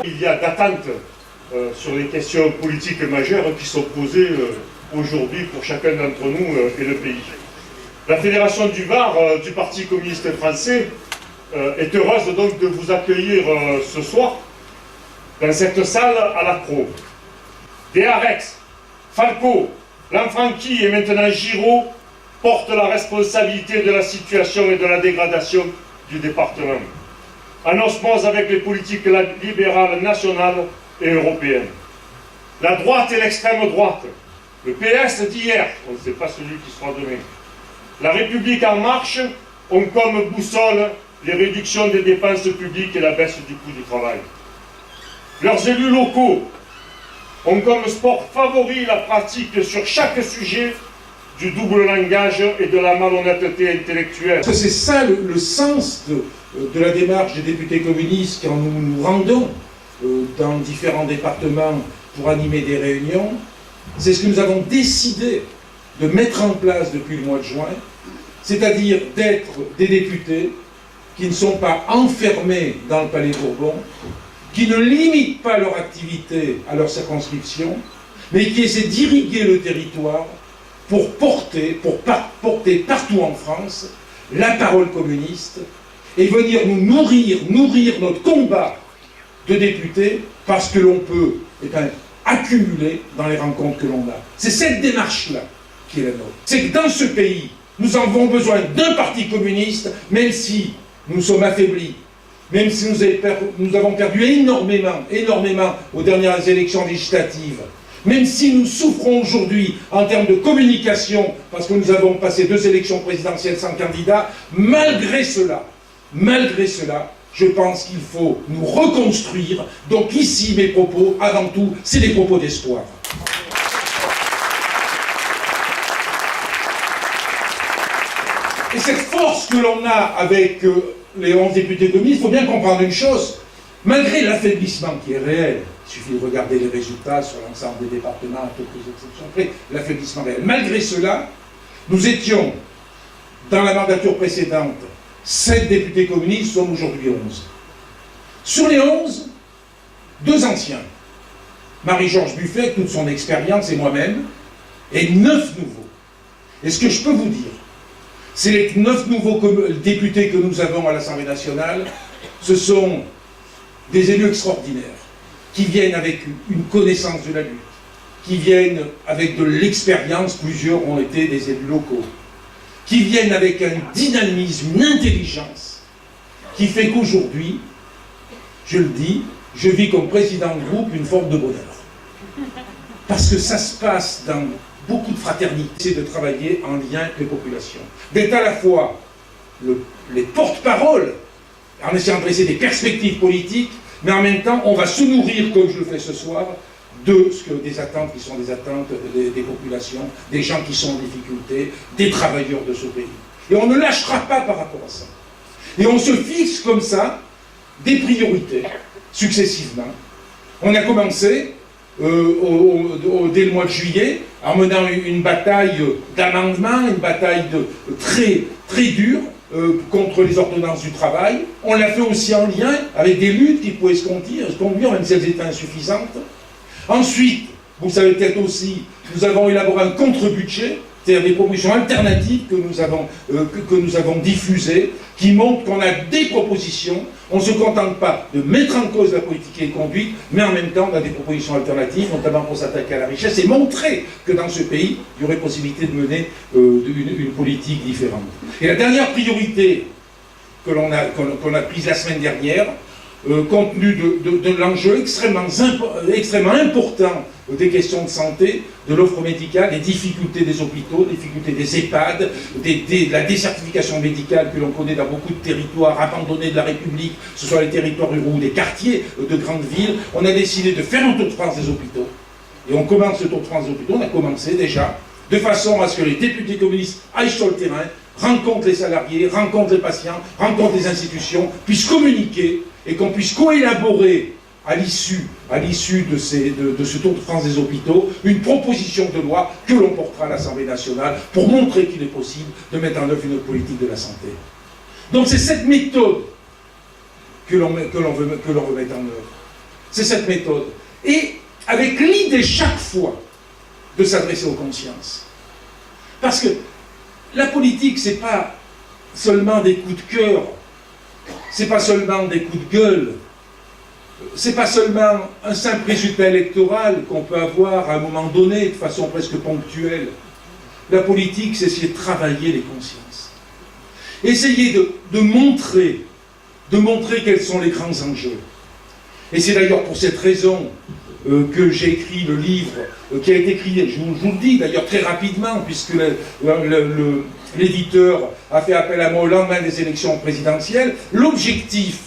Il y a d'attentes sur les questions politiques majeures qui sont posées aujourd'hui pour chacun d'entre nous et le pays. La Fédération du Var du Parti communiste français est heureuse donc de vous accueillir ce soir dans cette salle à la Crau. Déarex, Falco, Lanfranchi et maintenant Giraud portent la responsabilité de la situation et de la dégradation du département, en osmose avec les politiques libérales nationales et européennes. La droite et l'extrême droite, le PS d'hier, on ne sait pas celui qui sera demain, la République en marche ont comme boussole les réductions des dépenses publiques et la baisse du coût du travail. Leurs élus locaux ont comme sport favori la pratique sur chaque sujet du double langage et de la malhonnêteté intellectuelle. C'est ça le sens de la démarche des députés communistes quand nous nous rendons dans différents départements pour animer des réunions. C'est ce que nous avons décidé de mettre en place depuis le mois de juin, c'est-à-dire d'être des députés qui ne sont pas enfermés dans le Palais Bourbon, qui ne limitent pas leur activité à leur circonscription, mais qui essaient d'irriguer le territoire pour porter partout en France la parole communiste et venir nous nourrir notre combat de députés parce que l'on peut accumuler dans les rencontres que l'on a. C'est cette démarche-là qui est la nôtre. C'est que dans ce pays, nous avons besoin d'un parti communiste, même si nous sommes affaiblis, même si nous avons perdu énormément aux dernières élections législatives, même si nous souffrons aujourd'hui en termes de communication, parce que nous avons passé 2 élections présidentielles sans candidat, malgré cela, je pense qu'il faut nous reconstruire. Donc ici, mes propos, avant tout, c'est des propos d'espoir. Et cette force que l'on a avec les 11 députés communistes, il faut bien comprendre une chose, malgré l'affaiblissement qui est réel, il suffit de regarder les résultats sur l'ensemble des départements, à quelques exceptions près, l'affaiblissement réel. Malgré cela, nous étions, dans la mandature précédente, 7 députés communistes, nous sommes aujourd'hui 11. Sur les 11, 2 anciens, Marie-Georges Buffet, toute son expérience, et moi-même, et 9 nouveaux. Et ce que je peux vous dire, c'est les 9 nouveaux députés que nous avons à l'Assemblée nationale, ce sont des élus extraordinaires, qui viennent avec une connaissance de la lutte, qui viennent avec de l'expérience, plusieurs ont été des élus locaux, qui viennent avec un dynamisme, une intelligence, qui fait qu'aujourd'hui, je le dis, je vis comme président de groupe une forme de bonheur. Parce que ça se passe dans beaucoup de fraternité, c'est de travailler en lien avec les populations, d'être à la fois les porte-paroles, en essayant de dresser des perspectives politiques, mais en même temps, on va se nourrir, comme je le fais ce soir, des attentes qui sont des attentes des populations, des gens qui sont en difficulté, des travailleurs de ce pays. Et on ne lâchera pas par rapport à ça. Et on se fixe comme ça des priorités, successivement. On a commencé, dès le mois de juillet, en menant une bataille d'amendements, une bataille très dure, contre les ordonnances du travail. On l'a fait aussi en lien avec des luttes qui pouvaient se conduire, même si elles étaient insuffisantes. Ensuite, vous savez peut-être aussi, nous avons élaboré un contre-budget, c'est-à-dire des propositions alternatives que nous avons diffusées, qui montrent qu'on a des propositions. On ne se contente pas de mettre en cause la politique qui est conduite, mais en même temps, on a des propositions alternatives, notamment pour s'attaquer à la richesse, et montrer que dans ce pays, il y aurait possibilité de mener une politique différente. Et la dernière priorité que l'on a prise la semaine dernière, compte tenu de l'enjeu extrêmement important des questions de santé, de l'offre médicale, des difficultés des hôpitaux, des difficultés des EHPAD, de la désertification médicale que l'on connaît dans beaucoup de territoires abandonnés de la République, que ce soit les territoires ruraux ou des quartiers de grandes villes. On a décidé de faire un tour de France des hôpitaux. Et on commence le tour de France des hôpitaux, on a commencé déjà, de façon à ce que les députés communistes aillent sur le terrain, rencontrent les salariés, rencontrent les patients, rencontrent les institutions, puissent communiquer et qu'on puisse coélaborer à l'issue de ce Tour de France des hôpitaux, une proposition de loi que l'on portera à l'Assemblée nationale pour montrer qu'il est possible de mettre en œuvre une politique de la santé. Donc c'est cette méthode que l'on veut mettre en œuvre. C'est cette méthode. Et avec l'idée chaque fois de s'adresser aux consciences. Parce que la politique, c'est pas seulement des coups de cœur, c'est pas seulement des coups de gueule, c'est pas seulement un simple résultat électoral qu'on peut avoir à un moment donné de façon presque ponctuelle. La politique, c'est essayer de travailler les consciences. Essayer de montrer quels sont les grands enjeux. Et c'est d'ailleurs pour cette raison que j'ai écrit le livre qui a été écrit, je vous le dis d'ailleurs très rapidement, puisque l'éditeur a fait appel à moi au lendemain des élections présidentielles. L'objectif,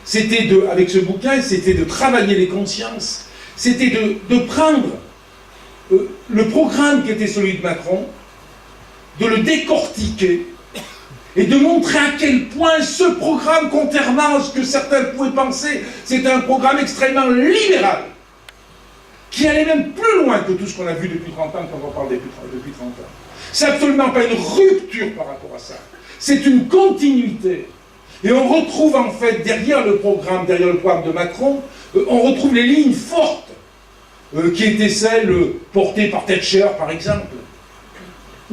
c'était avec ce bouquin, c'était de travailler les consciences, c'était de prendre le programme qui était celui de Macron, de le décortiquer, et de montrer à quel point ce programme, contrairement à ce que certains pouvaient penser, c'est un programme extrêmement libéral, qui allait même plus loin que tout ce qu'on a vu depuis 30 ans, quand on parle depuis 30 ans. C'est absolument pas une rupture par rapport à ça. C'est une continuité. Et on retrouve en fait, derrière le programme de Macron, on retrouve les lignes fortes, qui étaient celles portées par Thatcher, par exemple,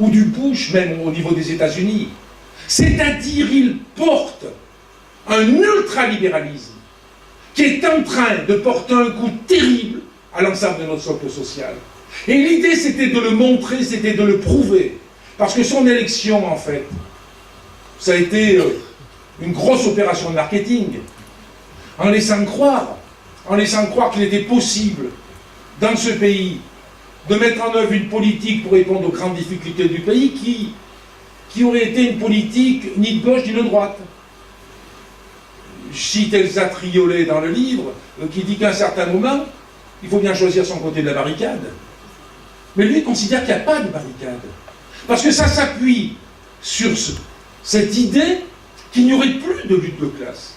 ou du Bush, même au niveau des États-Unis. C'est-à-dire, il porte un ultralibéralisme qui est en train de porter un coup terrible à l'ensemble de notre socle social. Et l'idée, c'était de le montrer, c'était de le prouver. Parce que son élection, en fait, ça a été une grosse opération de marketing, en laissant croire qu'il était possible, dans ce pays, de mettre en œuvre une politique pour répondre aux grandes difficultés du pays qui aurait été une politique ni de gauche ni de droite. Je cite Elsa Triolet dans le livre, qui dit qu'à un certain moment, il faut bien choisir son côté de la barricade. Mais lui, il considère qu'il n'y a pas de barricade. Parce que ça s'appuie sur cette idée qu'il n'y aurait plus de lutte de classe,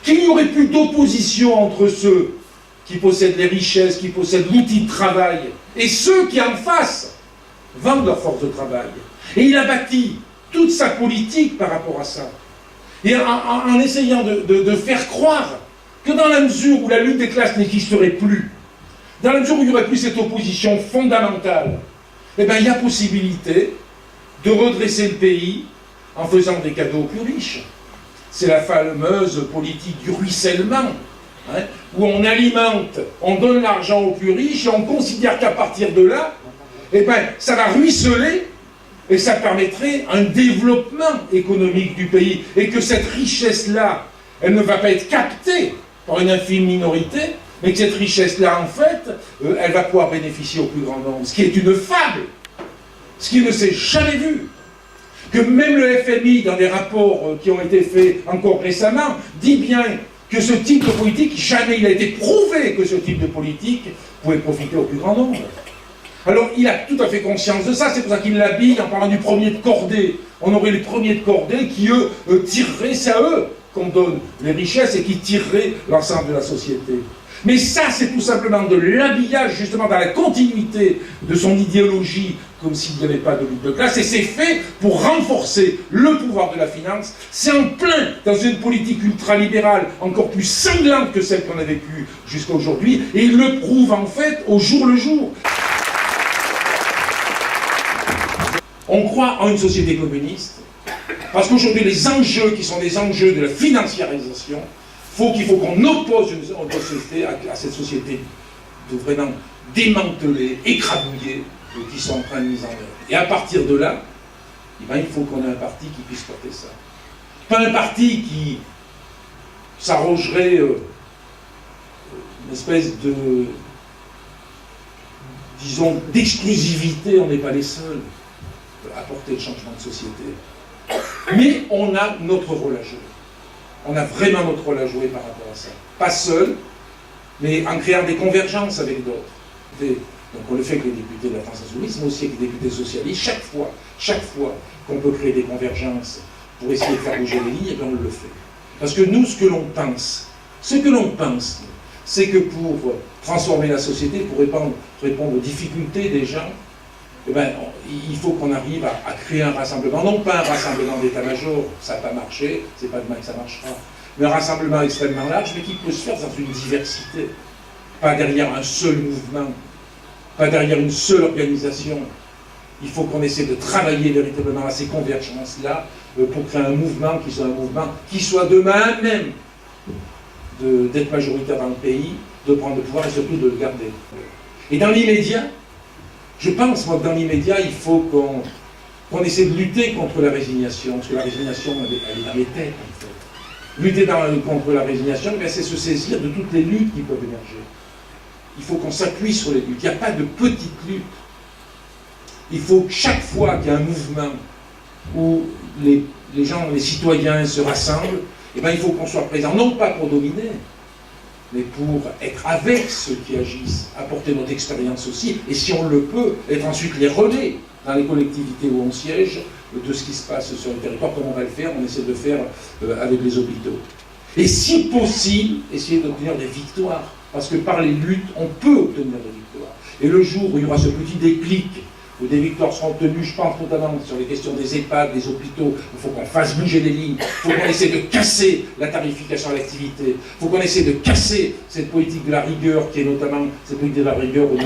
qu'il n'y aurait plus d'opposition entre ceux qui possèdent les richesses, qui possèdent l'outil de travail, et ceux qui, en face, vendent leur force de travail. Et il a bâti toute sa politique par rapport à ça. Et en essayant de faire croire que dans la mesure où la lutte des classes n'existerait plus, dans la mesure où il n'y aurait plus cette opposition fondamentale, eh bien il y a possibilité de redresser le pays en faisant des cadeaux aux plus riches. C'est la fameuse politique du ruissellement, hein, où on alimente, on donne l'argent aux plus riches et on considère qu'à partir de là, eh bien, ça va ruisseler et ça permettrait un développement économique du pays et que cette richesse-là, elle ne va pas être captée par une infime minorité, mais que cette richesse-là, en fait, elle va pouvoir bénéficier au plus grand nombre. Ce qui est une fable, ce qui ne s'est jamais vu. Que même le FMI, dans des rapports qui ont été faits encore récemment, dit bien que ce type de politique, jamais il a été prouvé que ce type de politique pouvait profiter au plus grand nombre. Alors il a tout à fait conscience de ça, c'est pour ça qu'il l'habille en parlant du premier de cordée. On aurait les premiers de cordée qui, eux, tireraient, c'est à eux qu'on donne les richesses et qui tireraient l'ensemble de la société. Mais ça, c'est tout simplement de l'habillage, justement, dans la continuité de son idéologie, comme s'il n'y avait pas de lutte de classe, et c'est fait pour renforcer le pouvoir de la finance. C'est en plein dans une politique ultralibérale, encore plus sanglante que celle qu'on a vécue jusqu'à aujourd'hui, et il le prouve, en fait, au jour le jour. On croit en une société communiste, parce qu'aujourd'hui, les enjeux qui sont des enjeux de la financiarisation, il faut qu'on oppose notre société à cette société de vraiment démantelée, écrabouillée, qui sont en train de mise en œuvre. Et à partir de là, eh bien, il faut qu'on ait un parti qui puisse porter ça. Pas un parti qui s'arrogerait une espèce de, disons, d'exclusivité, on n'est pas les seuls à porter le changement de société. Mais on a notre rôle à jouer. On a vraiment notre rôle à jouer par rapport à ça. Pas seul, mais en créant des convergences avec d'autres. Donc on le fait avec les députés de la France Insoumise, mais aussi avec les députés socialistes. Chaque fois qu'on peut créer des convergences pour essayer de faire bouger les lignes, eh bien on le fait. Parce que nous, ce que l'on pense, Ce que l'on pense, c'est que pour transformer la société, pour répondre aux difficultés des gens, eh ben, il faut qu'on arrive à créer un rassemblement, non pas un rassemblement d'état-major, ça n'a pas marché, c'est pas demain que ça marchera, mais un rassemblement extrêmement large, mais qui peut se faire dans une diversité, pas derrière un seul mouvement, pas derrière une seule organisation. Il faut qu'on essaie de travailler véritablement à ces convergences-là pour créer un mouvement qui soit demain même d'être majoritaire dans le pays, de prendre le pouvoir et surtout de le garder. Et dans l'immédiat, je pense, moi, que dans l'immédiat, il faut qu'on essaie de lutter contre la résignation, parce que la résignation, elle est dans les têtes, en fait. Lutter contre la résignation, c'est se saisir de toutes les luttes qui peuvent émerger. Il faut qu'on s'appuie sur les luttes. Il n'y a pas de petites luttes. Il faut que chaque fois qu'il y a un mouvement où les gens, les citoyens se rassemblent, eh bien, il faut qu'on soit présent, non pas pour dominer, mais pour être avec ceux qui agissent, apporter notre expérience aussi, et si on le peut, être ensuite les relais dans les collectivités où on siège de ce qui se passe sur le territoire, comme on va le faire, on essaie de le faire avec les hôpitaux. Et si possible, essayer d'obtenir des victoires, parce que par les luttes, on peut obtenir des victoires. Et le jour où il y aura ce petit déclic, où des victoires seront obtenues, je pense notamment sur les questions des EHPAD, des hôpitaux, il faut qu'on fasse bouger les lignes, il faut qu'on essaie de casser la tarification à l'activité, il faut qu'on essaie de casser cette politique de la rigueur, qui est notamment cette politique de la rigueur au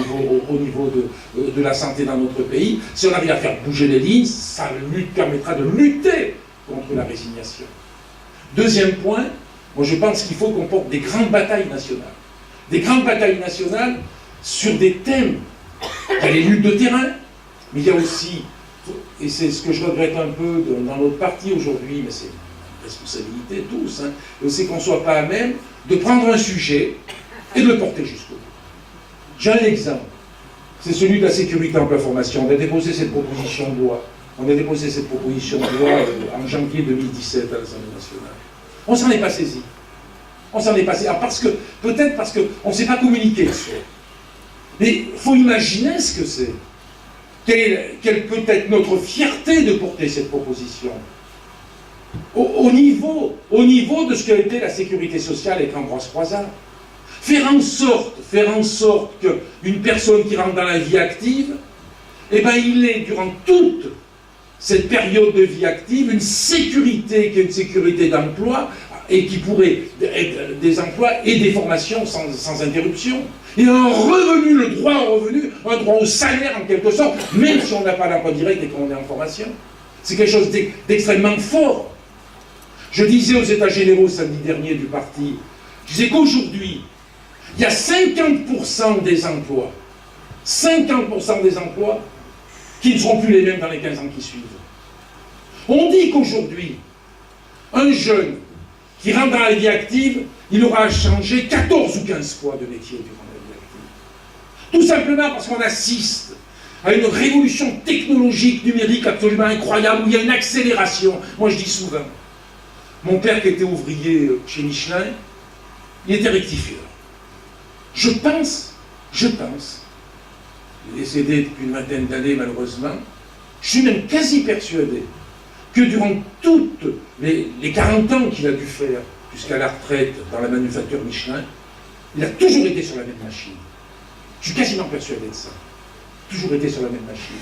niveau de la santé dans notre pays. Si on arrive à faire bouger les lignes, ça permettra de lutter contre la résignation. Deuxième point, moi je pense qu'il faut qu'on porte des grandes batailles nationales. Des grandes batailles nationales sur des thèmes. Il y a les luttes de terrain, mais il y a aussi, et c'est ce que je regrette un peu dans notre parti aujourd'hui, mais c'est une responsabilité de tous, c'est qu'on ne soit pas à même de prendre un sujet et de le porter jusqu'au bout. J'ai un exemple, c'est celui de la sécurité en formation. On a déposé cette proposition de loi. En janvier 2017 à l'Assemblée nationale. On s'en est pas saisi. Peut-être parce qu'on ne s'est pas communiqué dessus. Mais il faut imaginer ce que c'est. Quelle peut être notre fierté de porter cette proposition au niveau de ce qu'a été la sécurité sociale avec Ambroise Croizat. Faire en sorte qu'une personne qui rentre dans la vie active, eh ben, il ait durant toute cette période de vie active une sécurité qui est une sécurité d'emploi et qui pourrait être des emplois et des formations sans interruption. Et un revenu, le droit au revenu, un droit au salaire en quelque sorte, même si on n'a pas d'emploi direct et qu'on est en formation. C'est quelque chose d'extrêmement fort. Je disais aux États généraux samedi dernier du parti, je disais qu'aujourd'hui, il y a 50% des emplois, 50% des emplois qui ne seront plus les mêmes dans les 15 ans qui suivent. On dit qu'aujourd'hui, un jeune qui rentre dans la vie active, il aura à changer 14 ou 15 fois de métier durant la vie active. Tout simplement parce qu'on assiste à une révolution technologique, numérique absolument incroyable, où il y a une accélération. Moi je dis souvent, mon père qui était ouvrier chez Michelin, il était rectifieur. Je pense, il est décédé depuis une vingtaine d'années malheureusement, je suis même quasi persuadé que durant toutes les 40 ans qu'il a dû faire jusqu'à la retraite dans la manufacture Michelin, il a toujours été sur la même machine. Je suis quasiment persuadé de ça. Toujours été sur la même machine.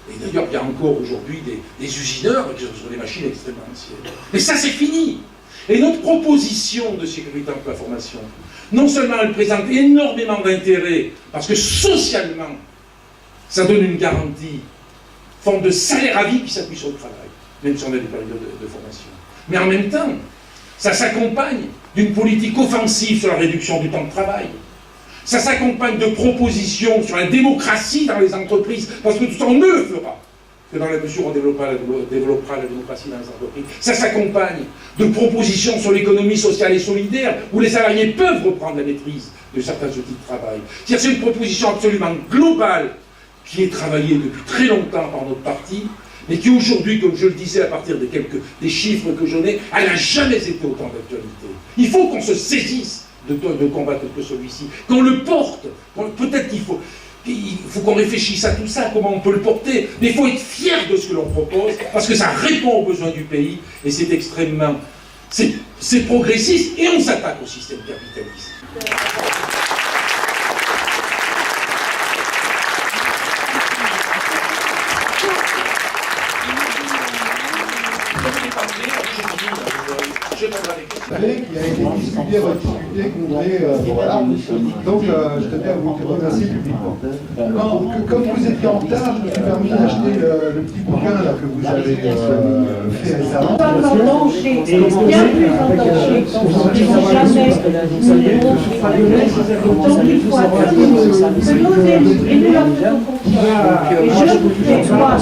Et d'ailleurs, il y a encore aujourd'hui des usineurs qui sont sur des machines extrêmement anciennes. Mais ça, c'est fini. Et notre proposition de sécurité emploi formation, non seulement elle présente énormément d'intérêt, parce que socialement, ça donne une garantie, forme de salaire à vie qui s'appuie sur le travail, même si on a des périodes de formation. Mais en même temps, ça s'accompagne d'une politique offensive sur la réduction du temps de travail. Ça s'accompagne de propositions sur la démocratie dans les entreprises, parce que tout ça, on ne le fera que dans la mesure où on développera la démocratie dans les entreprises. Ça s'accompagne de propositions sur l'économie sociale et solidaire, où les salariés peuvent reprendre la maîtrise de certains outils de travail. C'est une proposition absolument globale qui est travaillée depuis très longtemps par notre parti, mais qui aujourd'hui, comme je le disais à partir des chiffres que j'en ai, elle n'a jamais été autant d'actualité. Il faut qu'on se saisisse de combattre que celui-ci, qu'on le porte. Peut-être qu'il faut qu'on réfléchisse à tout ça, comment on peut le porter, mais il faut être fier de ce que l'on propose, parce que ça répond aux besoins du pays, et c'est extrêmement c'est progressiste et on s'attaque au système capitaliste. Qui a été discuté, rediscuté, congrès, voilà. Donc, je tenais à vous remercier publiquement. Comme vous étiez en retard, je me suis permis d'acheter le petit bouquin là, que vous avez fait récemment. Entanché, bien plus entanché qu'en jamais autant qu'il faut attendre que nos élus et nous leur faisons confiance. Et je vous fais croire